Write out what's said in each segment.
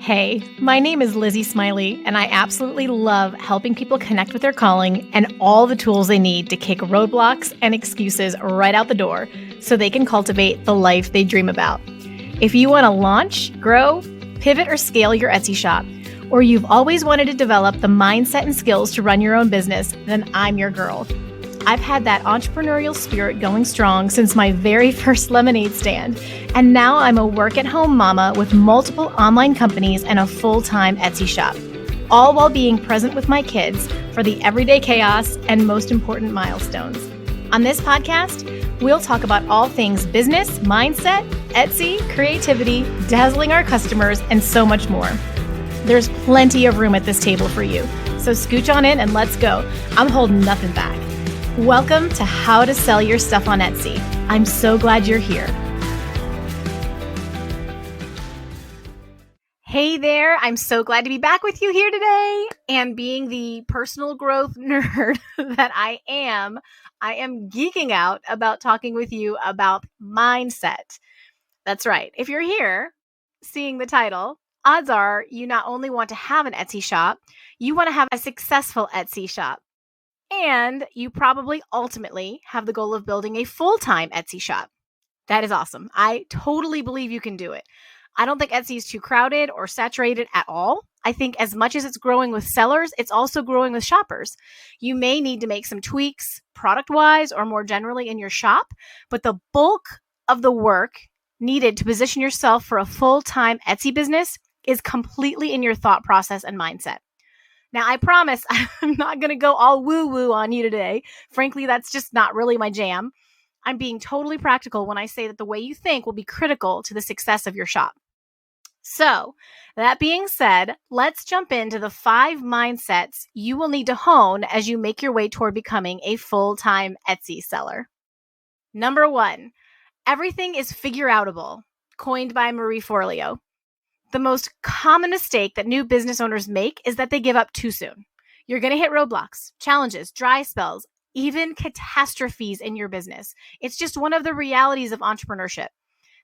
Hey, my name is Lizzie Smiley, and I absolutely love helping people connect with their calling and all the tools they need to kick roadblocks and excuses right out the door so they can cultivate the life they dream about. If you want to launch, grow, pivot, or scale your Etsy shop, or you've always wanted to develop the mindset and skills to run your own business, then I'm your girl. I've had that entrepreneurial spirit going strong since my very first lemonade stand, and now I'm a work-at-home mama with multiple online companies and a full-time Etsy shop, all while being present with my kids for the everyday chaos and most important milestones. On this podcast, we'll talk about all things business, mindset, Etsy, creativity, dazzling our customers, and so much more. There's plenty of room at this table for you, so scooch on in and let's go. I'm holding nothing back. Welcome to How to Sell Your Stuff on Etsy. I'm so glad you're here. Hey there, I'm so glad to be back with you here today. And being the personal growth nerd that I am geeking out about talking with you about mindset. That's right. If you're here seeing the title, odds are you not only want to have an Etsy shop, you want to have a successful Etsy shop. And you probably ultimately have the goal of building a full-time Etsy shop. That is awesome. I totally believe you can do it. I don't think Etsy is too crowded or saturated at all. I think as much as it's growing with sellers, it's also growing with shoppers. You may need to make some tweaks product-wise or more generally in your shop, but the bulk of the work needed to position yourself for a full-time Etsy business is completely in your thought process and mindset. Now, I promise I'm not going to go all woo-woo on you today. Frankly, that's just not really my jam. I'm being totally practical when I say that the way you think will be critical to the success of your shop. So, that being said, let's jump into the 5 mindsets you will need to hone as you make your way toward becoming a full-time Etsy seller. Number 1, everything is figureoutable, coined by Marie Forleo. The most common mistake that new business owners make is that they give up too soon. You're going to hit roadblocks, challenges, dry spells, even catastrophes in your business. It's just one of the realities of entrepreneurship.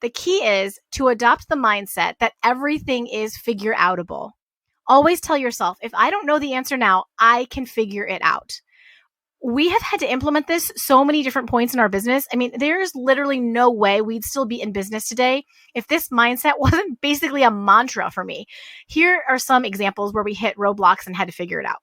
The key is to adopt the mindset that everything is figureoutable. Always tell yourself, if I don't know the answer now, I can figure it out. We have had to implement this so many different points in our business. I mean, there's literally no way we'd still be in business today if this mindset wasn't basically a mantra for me. Here are some examples where we hit roadblocks and had to figure it out.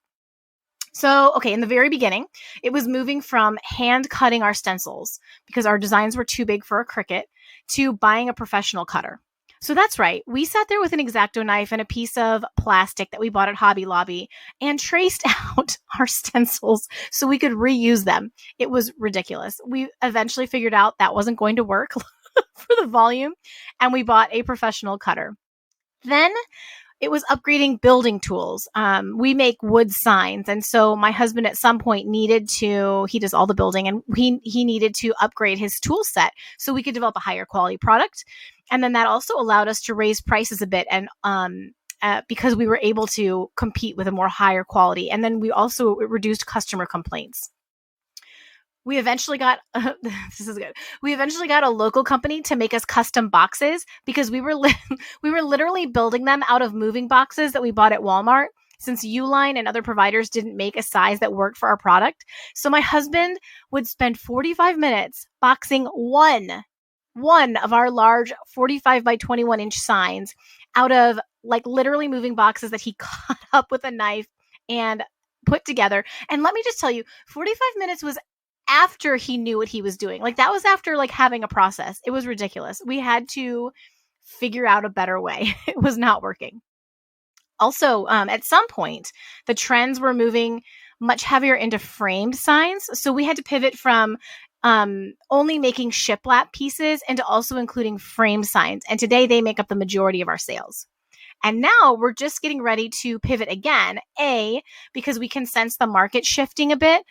So, in the very beginning, it was moving from hand cutting our stencils because our designs were too big for a Cricut to buying a professional cutter. So that's right. We sat there with an X-Acto knife and a piece of plastic that we bought at Hobby Lobby and traced out our stencils so we could reuse them. It was ridiculous. We eventually figured out that wasn't going to work for the volume, and we bought a professional cutter. Then it was upgrading building tools. We make wood signs. And so my husband at some point he does all the building, and he needed to upgrade his tool set so we could develop a higher quality product. And then that also allowed us to raise prices a bit and because we were able to compete with a more higher quality. And then we also reduced customer complaints. We eventually got, this is good. We eventually got a local company to make us custom boxes because we were literally building them out of moving boxes that we bought at Walmart since Uline and other providers didn't make a size that worked for our product. So my husband would spend 45 minutes boxing one of our large 45 by 21 inch signs out of literally moving boxes that he cut up with a knife and put together. And let me just tell you, 45 minutes was after he knew what he was doing. That was after having a process. It was ridiculous. We had to figure out a better way. It was not working. Also, at some point, the trends were moving much heavier into framed signs. So we had to pivot from only making shiplap pieces into also including frame signs. And today they make up the majority of our sales. And now we're just getting ready to pivot again, A, because we can sense the market shifting a bit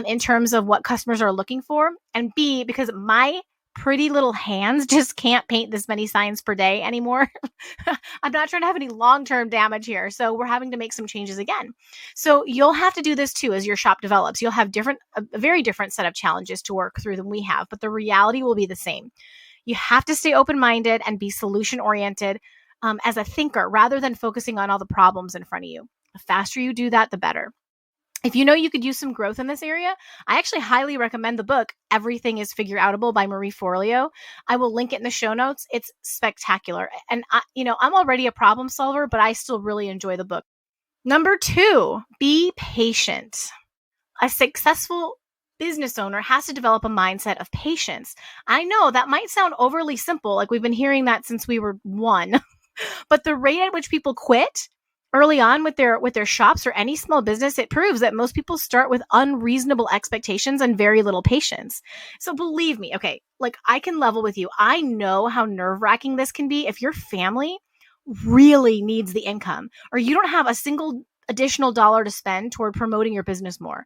in terms of what customers are looking for, and B, because my pretty little hands just can't paint this many signs per day anymore. I'm not trying to have any long-term damage here, so we're having to make some changes again. So you'll have to do this too as your shop develops. You'll have a very different set of challenges to work through than we have, but the reality will be the same. You have to stay open-minded and be solution-oriented. as a thinker rather than focusing on all the problems in front of you. The faster you do that, the better. If you know you could use some growth in this area, I actually highly recommend the book, Everything is Figureoutable by Marie Forleo. I will link it in the show notes. It's spectacular. And I'm already a problem solver, but I still really enjoy the book. Number 2, be patient. A successful business owner has to develop a mindset of patience. I know that might sound overly simple, like we've been hearing that since we were 1, but the rate at which people quit early on with their shops or any small business, it proves that most people start with unreasonable expectations and very little patience. So believe me, okay, like I can level with you. I know how nerve-wracking this can be if your family really needs the income or you don't have a single additional dollar to spend toward promoting your business more.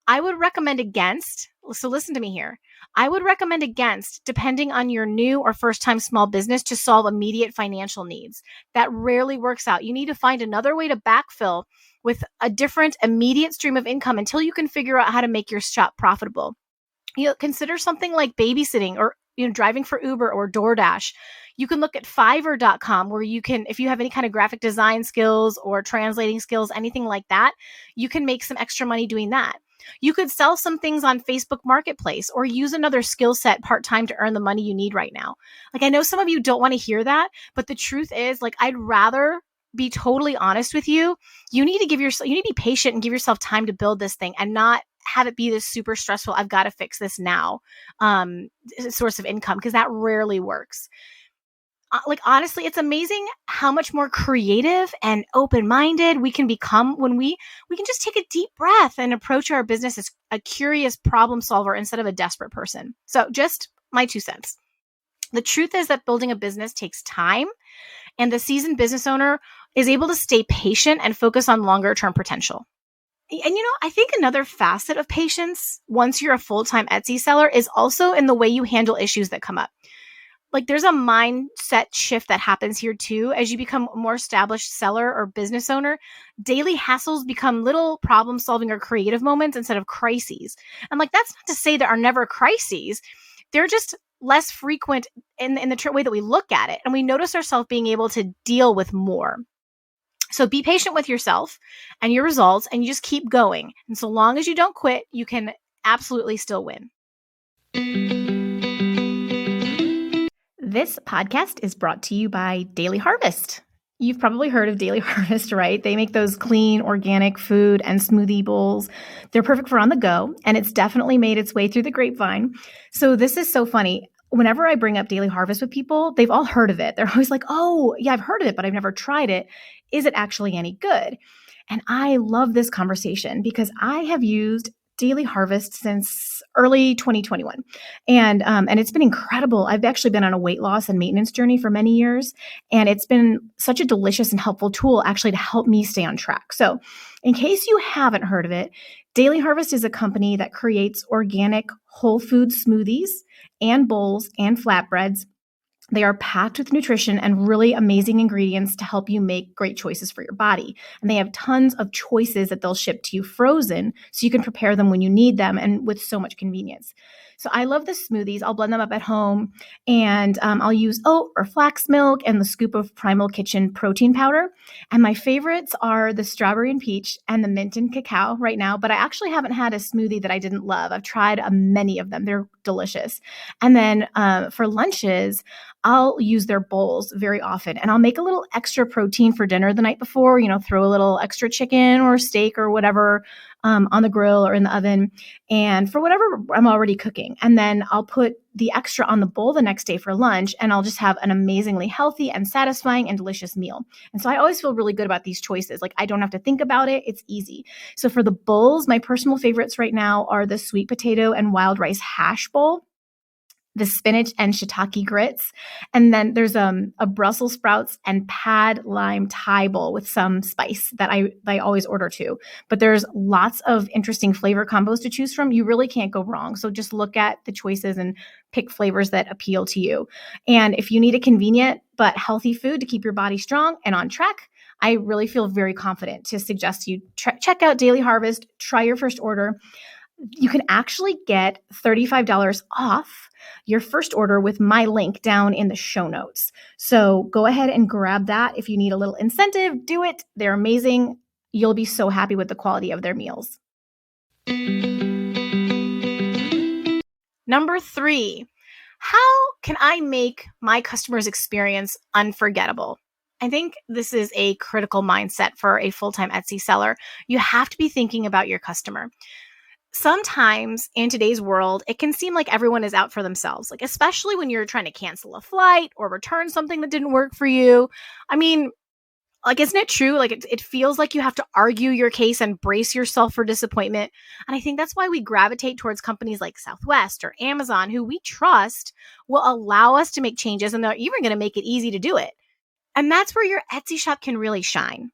I would recommend against, so listen to me here. I would recommend against, depending on your new or first-time small business, to solve immediate financial needs. That rarely works out. You need to find another way to backfill with a different immediate stream of income until you can figure out how to make your shop profitable. Consider something like babysitting or driving for Uber or DoorDash. You can look at Fiverr.com where you can, if you have any kind of graphic design skills or translating skills, anything like that, you can make some extra money doing that. You could sell some things on Facebook Marketplace or use another skill set part-time to earn the money you need right now. Like I know some of you don't want to hear that, but the truth is, like, I'd rather be totally honest with you. You need to be patient and give yourself time to build this thing and not have it be this super stressful, I've got to fix this now, source of income, because that rarely works. Like, honestly, it's amazing how much more creative and open-minded we can become when we can just take a deep breath and approach our business as a curious problem solver instead of a desperate person. So just my 2 cents. The truth is that building a business takes time, and the seasoned business owner is able to stay patient and focus on longer-term potential. And I think another facet of patience, once you're a full-time Etsy seller, is also in the way you handle issues that come up. Like there's a mindset shift that happens here too. As you become a more established seller or business owner, daily hassles become little problem solving or creative moments instead of crises. And like, that's not to say there are never crises. They're just less frequent in the way that we look at it. And we notice ourselves being able to deal with more. So be patient with yourself and your results, and you just keep going. And so long as you don't quit, you can absolutely still win. This podcast is brought to you by Daily Harvest. You've probably heard of Daily Harvest, right? They make those clean, organic food and smoothie bowls. They're perfect for on the go, and it's definitely made its way through the grapevine. So this is so funny. Whenever I bring up Daily Harvest with people, they've all heard of it. They're always like, oh, yeah, I've heard of it, but I've never tried it. Is it actually any good? And I love this conversation because I have used Daily Harvest since early 2021. And it's been incredible. I've actually been on a weight loss and maintenance journey for many years. And it's been such a delicious and helpful tool actually to help me stay on track. So in case you haven't heard of it, Daily Harvest is a company that creates organic whole food smoothies and bowls and flatbreads. They are packed with nutrition and really amazing ingredients to help you make great choices for your body. And they have tons of choices that they'll ship to you frozen so you can prepare them when you need them and with so much convenience. So I love the smoothies. I'll blend them up at home, and I'll use oat or flax milk and the scoop of Primal Kitchen protein powder. And my favorites are the strawberry and peach and the mint and cacao right now, but I actually haven't had a smoothie that I didn't love. I've tried many of them. They're delicious. And then for lunches, I'll use their bowls very often, and I'll make a little extra protein for dinner the night before, throw a little extra chicken or steak or whatever on the grill or in the oven, and for whatever I'm already cooking. And then I'll put the extra on the bowl the next day for lunch, and I'll just have an amazingly healthy and satisfying and delicious meal. And so I always feel really good about these choices. Like, I don't have to think about it. It's easy. So for the bowls, my personal favorites right now are the sweet potato and wild rice hash bowl, the spinach and shiitake grits. And then there's a Brussels sprouts and pad lime Thai bowl with some spice that I always order too. But there's lots of interesting flavor combos to choose from. You really can't go wrong. So just look at the choices and pick flavors that appeal to you. And if you need a convenient but healthy food to keep your body strong and on track, I really feel very confident to suggest you check out Daily Harvest, try your first order. you can actually get $35 off your first order with my link down in the show notes. So go ahead and grab that. If you need a little incentive, do it. They're amazing. You'll be so happy with the quality of their meals. Number 3, how can I make my customer's experience unforgettable? I think this is a critical mindset for a full-time Etsy seller. You have to be thinking about your customer. Sometimes in today's world, it can seem like everyone is out for themselves, like especially when you're trying to cancel a flight or return something that didn't work for you. I mean, like, isn't it true? Like, it feels like you have to argue your case and brace yourself for disappointment. And I think that's why we gravitate towards companies like Southwest or Amazon, who we trust will allow us to make changes, and they're even going to make it easy to do it. And that's where your Etsy shop can really shine.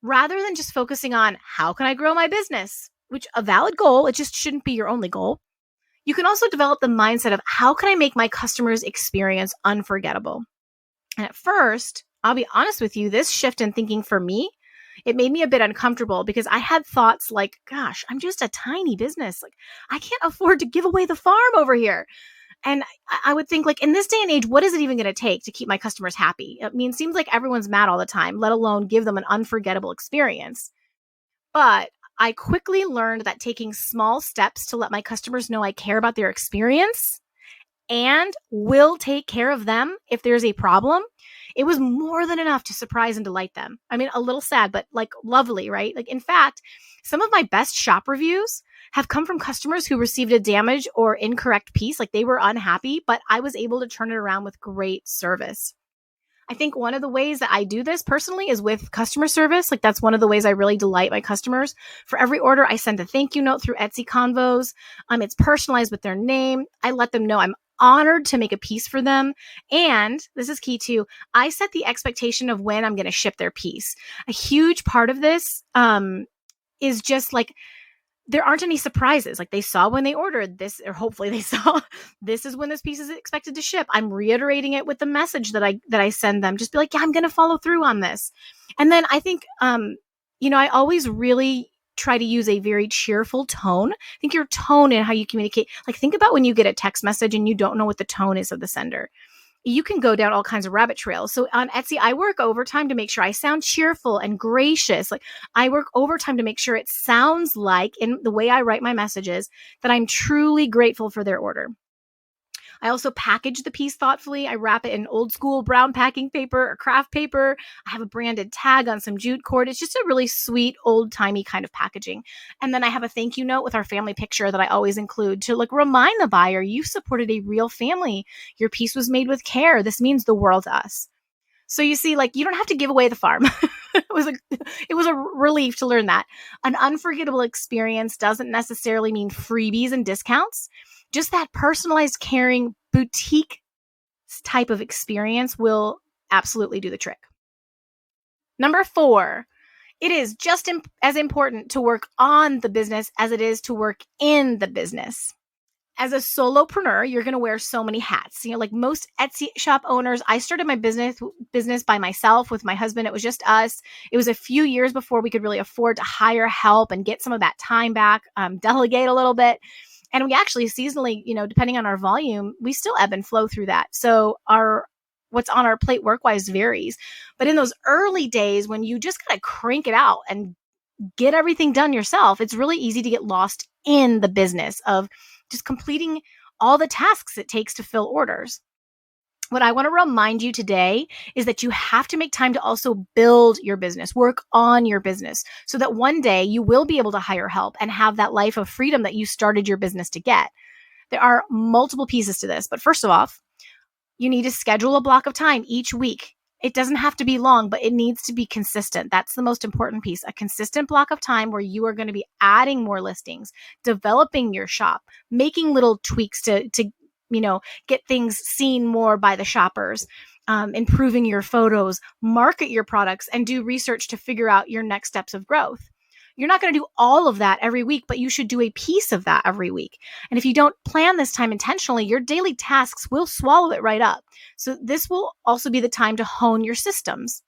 Rather than just focusing on how can I grow my business, which a valid goal, it just shouldn't be your only goal. You can also develop the mindset of how can I make my customer's experience unforgettable? And at first, I'll be honest with you, this shift in thinking for me, it made me a bit uncomfortable because I had thoughts like, gosh, I'm just a tiny business. Like, I can't afford to give away the farm over here. And I would think, like, in this day and age, what is it even going to take to keep my customers happy? I mean, it seems like everyone's mad all the time, let alone give them an unforgettable experience. But I quickly learned that taking small steps to let my customers know I care about their experience and will take care of them if there's a problem, it was more than enough to surprise and delight them. I mean, a little sad, but like lovely, right? Like, in fact, some of my best shop reviews have come from customers who received a damaged or incorrect piece. Like, they were unhappy, but I was able to turn it around with great service. I think one of the ways that I do this personally is with customer service. Like, that's one of the ways I really delight my customers. For every order, I send a thank you note through Etsy Convos. It's personalized with their name. I let them know I'm honored to make a piece for them. And this is key too. I set the expectation of when I'm going to ship their piece. A huge part of this is just like, there aren't any surprises. Like, they saw when they ordered this, or hopefully they saw this is when this piece is expected to ship. I'm reiterating it with the message that I send them. Just be like, yeah, I'm going to follow through on this. And then I think, I always really try to use a very cheerful tone. I think your tone and how you communicate, like, think about when you get a text message and you don't know what the tone is of the sender. You can go down all kinds of rabbit trails. So on Etsy, I work overtime to make sure I sound cheerful and gracious. Like, I work overtime to make sure it sounds like, in the way I write my messages, that I'm truly grateful for their order. I also package the piece thoughtfully. I wrap it in old school brown packing paper or craft paper. I have a branded tag on some jute cord. It's just a really sweet, old timey kind of packaging. And then I have a thank you note with our family picture that I always include to, like, remind the buyer, you supported a real family. Your piece was made with care. This means the world to us. So you see, like, you don't have to give away the farm. It was a relief to learn that. An unforgettable experience doesn't necessarily mean freebies and discounts. Just that personalized, caring, boutique type of experience will absolutely do the trick. Number 4, it is just as important to work on the business as it is to work in the business. As a solopreneur, you're going to wear so many hats. Like most Etsy shop owners, I started my business by myself with my husband. It was just us. It was a few years before we could really afford to hire help and get some of that time back, delegate a little bit. And we actually seasonally, depending on our volume, we still ebb and flow through that. So what's on our plate work-wise varies. But in those early days when you just kind of crank it out and get everything done yourself, it's really easy to get lost in the business of just completing all the tasks it takes to fill orders. What I want to remind you today is that you have to make time to also build your business, work on your business, so that one day you will be able to hire help and have that life of freedom that you started your business to get. There are multiple pieces to this, but first of all, you need to schedule a block of time each week. It doesn't have to be long, but it needs to be consistent. That's the most important piece. A consistent block of time where you are going to be adding more listings, developing your shop, making little tweaks to get things seen more by the shoppers, improving your photos, market your products, and do research to figure out your next steps of growth. You're not going to do all of that every week, but you should do a piece of that every week. And if you don't plan this time intentionally, your daily tasks will swallow it right up. So this will also be the time to hone your systems.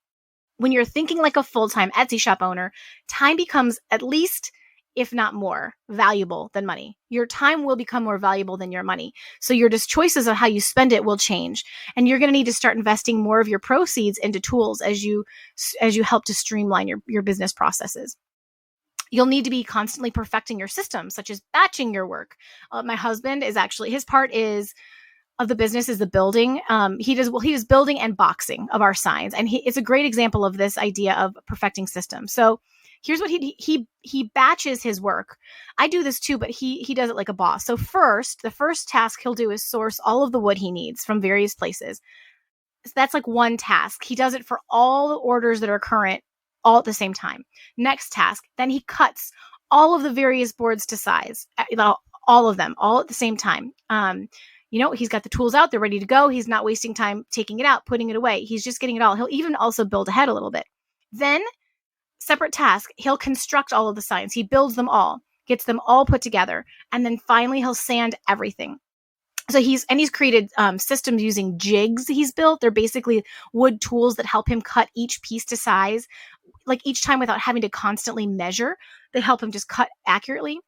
When you're thinking like a full-time Etsy shop owner, time becomes at least if not more valuable than money. Your time will become more valuable than your money. So your just choices of how you spend it will change. And you're going to need to start investing more of your proceeds into tools as you help to streamline your business processes. You'll need to be constantly perfecting your systems, such as batching your work. My husband is actually, his part is of the business is the building. He does building and boxing of our signs. And it's a great example of this idea of perfecting systems. So here's what he batches his work. I do this too, but he does it like a boss. So the first task he'll do is source all of the wood he needs from various places. So that's like one task. He does it for all the orders that are current all at the same time. Next task, then he cuts all of the various boards to size, all of them, all at the same time. He's got the tools out, they're ready to go. He's not wasting time taking it out, putting it away. He's just getting it all. He'll even also build ahead a little bit. Then, separate task, he'll construct all of the signs. He builds them all, gets them all put together. And then finally, he'll sand everything. So he's created systems using jigs he's built. They're basically wood tools that help him cut each piece to size, like each time without having to constantly measure. They help him just cut accurately.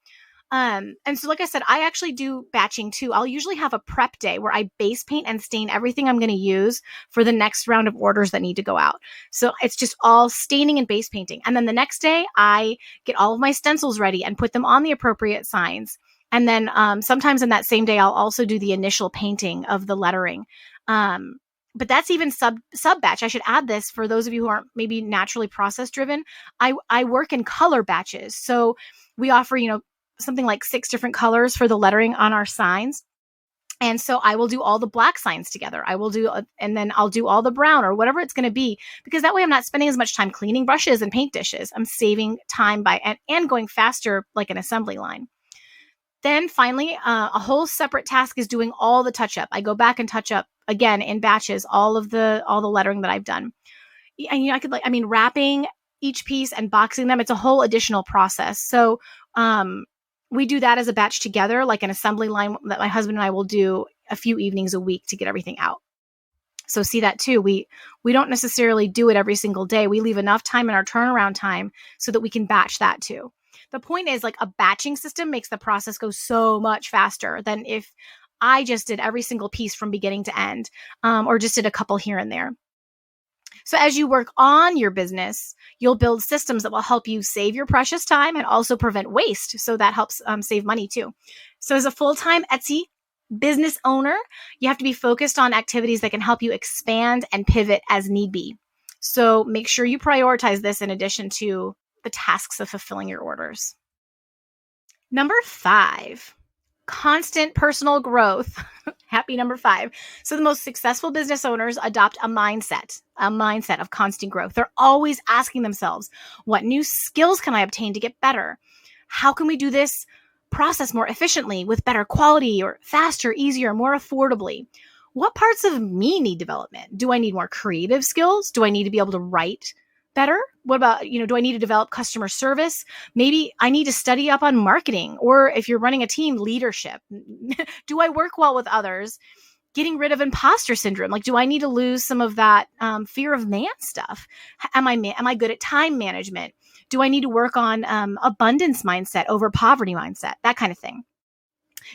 And so, like I said, I actually do batching too. I'll usually have a prep day where I base paint and stain everything I'm going to use for the next round of orders that need to go out. So it's just all staining and base painting. And then the next day I get all of my stencils ready and put them on the appropriate signs. And then sometimes in that same day, I'll also do the initial painting of the lettering. But that's even sub batch. I should add this for those of you who aren't maybe naturally process driven. I work in color batches. So we offer, something like 6 different colors for the lettering on our signs. And so I will do all the black signs together. And then I'll do all the brown or whatever it's going to be, because that way I'm not spending as much time cleaning brushes and paint dishes. I'm saving time and going faster like an assembly line. Then finally, a whole separate task is doing all the touch up. I go back and touch up again in batches, all the lettering that I've done. And wrapping each piece and boxing them. It's a whole additional process. So, we do that as a batch together, like an assembly line that my husband and I will do a few evenings a week to get everything out. So see that too. We don't necessarily do it every single day. We leave enough time in our turnaround time so that we can batch that too. The point is, like, a batching system makes the process go so much faster than if I just did every single piece from beginning to end, or just did a couple here and there. So as you work on your business, you'll build systems that will help you save your precious time and also prevent waste. So that helps save money too. So as a full-time Etsy business owner, you have to be focused on activities that can help you expand and pivot as need be. So make sure you prioritize this in addition to the tasks of fulfilling your orders. Number 5. Constant personal growth. Happy number 5. So the most successful business owners adopt a mindset of constant growth. They're always asking themselves, what new skills can I obtain to get better? How can we do this process more efficiently with better quality or faster, easier, more affordably? What parts of me need development? Do I need more creative skills? Do I need to be able to write better? What about, do I need to develop customer service? Maybe I need to study up on marketing, or if you're running a team, leadership. Do I work well with others? Getting rid of imposter syndrome. Like, do I need to lose some of that fear of man stuff? Am I good at time management? Do I need to work on abundance mindset over poverty mindset? That kind of thing.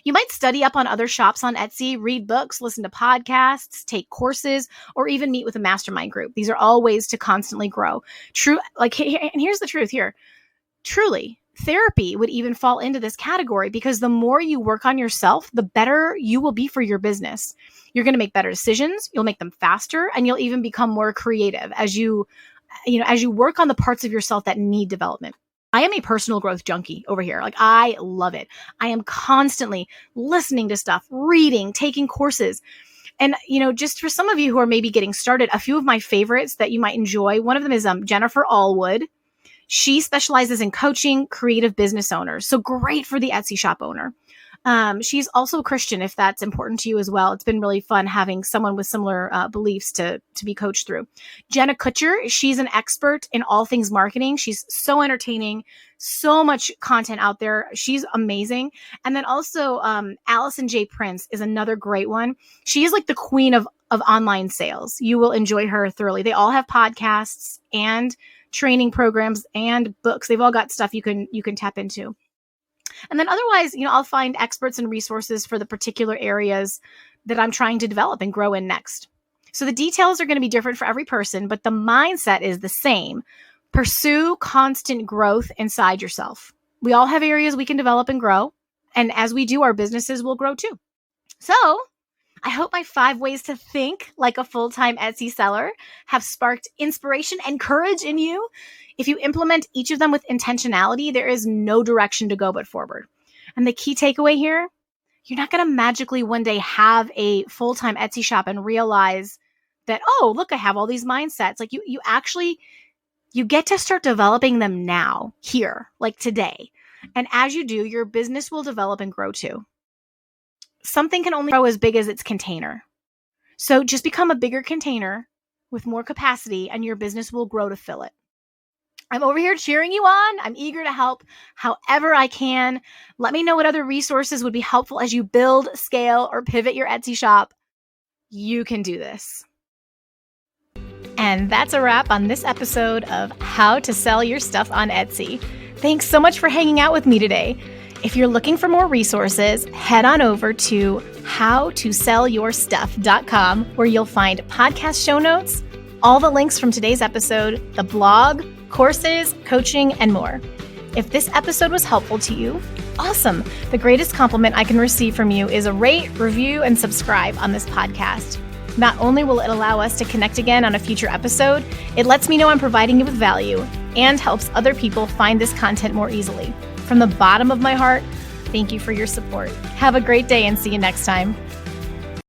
You might study up on other shops on Etsy, read books, listen to podcasts, take courses, or even meet with a mastermind group. These are all ways to constantly grow. And here's the truth here. Truly, therapy would even fall into this category, because the more you work on yourself, the better you will be for your business. You're going to make better decisions. You'll make them faster, and you'll even become more creative as you work on the parts of yourself that need development. I am a personal growth junkie over here. Like, I love it. I am constantly listening to stuff, reading, taking courses. And, just for some of you who are maybe getting started, a few of my favorites that you might enjoy. One of them is Jennifer Allwood. She specializes in coaching creative business owners. So great for the Etsy shop owner. She's also a Christian, if that's important to you as well. It's been really fun having someone with similar beliefs to be coached through. Jenna Kutcher, she's an expert in all things marketing. She's so entertaining, so much content out there. She's amazing. And then also Allison J. Prince is another great one. She is like the queen of online sales. You will enjoy her thoroughly. They all have podcasts and training programs and books. They've all got stuff you can tap into. And then otherwise, I'll find experts and resources for the particular areas that I'm trying to develop and grow in next. So the details are going to be different for every person, but the mindset is the same. Pursue constant growth inside yourself. We all have areas we can develop and grow. And as we do, our businesses will grow too. So I hope my 5 ways to think like a full-time Etsy seller have sparked inspiration and courage in you. If you implement each of them with intentionality, there is no direction to go but forward. And the key takeaway here, you're not going to magically one day have a full-time Etsy shop and realize that, oh, look, I have all these mindsets. Like you get to start developing them now, here, like today. And as you do, your business will develop and grow too. Something can only grow as big as its container. So just become a bigger container with more capacity and your business will grow to fill it. I'm over here cheering you on. I'm eager to help however I can. Let me know what other resources would be helpful as you build, scale, or pivot your Etsy shop. You can do this. And that's a wrap on this episode of How to Sell Your Stuff on Etsy. Thanks so much for hanging out with me today. If you're looking for more resources, head on over to howtosellyourstuff.com, where you'll find podcast show notes, all the links from today's episode, the blog, courses, coaching, and more. If this episode was helpful to you, awesome. The greatest compliment I can receive from you is a rate, review, and subscribe on this podcast. Not only will it allow us to connect again on a future episode, it lets me know I'm providing you with value and helps other people find this content more easily. From the bottom of my heart, thank you for your support. Have a great day and see you next time.